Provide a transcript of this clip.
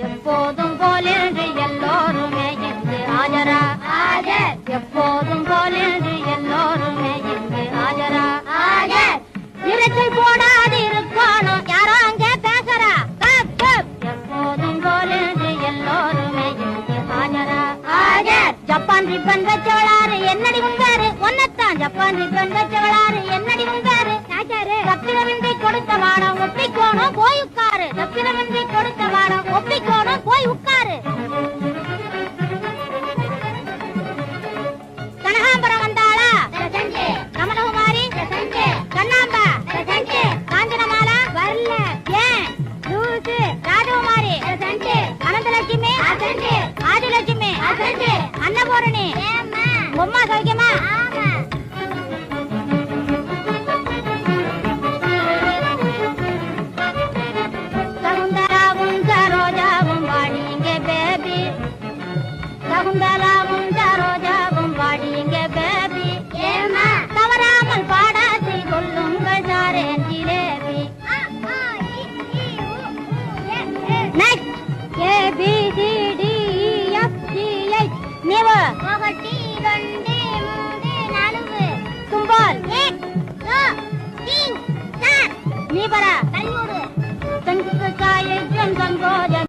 எப்போதும் போலென்று எல்லோருமே இங்கு ஆஜரா ஆஜர். எப்போதும் போலென்று எல்லோருமே இங்கு ஆஜரா ஆஜர். இறைச்சல் போடாது இருக்கணும் யாரோ அங்கே பேசுறா. எப்போதும் போலென்று எல்லோருமே இங்கு ஆஜரா ஆஜர். ஜப்பான் ரிப்பன் வச்சவளாரு என்னடி உங்காரு ஒன்னத்தான். ஜப்பான் ரிப்பன் வச்சவளாரு என்னடி உங்காரு தப்பிரமின்றி கொடுத்த வாடம் ஒப்பிக்கோணும் போய் உட்காரு. தப்பிரமின்றி கொடுத்த வாடம் ஒப்பிக்கோணும் போய் உட்காரு. கனகாம்பரம் வந்தாளா கமலகுமாரி கண்ணாம்பா காஞ்சனமாலா வரல. ஏன் லூசு ராஜகுமாரி அனந்தலட்சுமி ஆதிலட்சுமி அன்னபூரணி பொம்மா சௌக்கியம்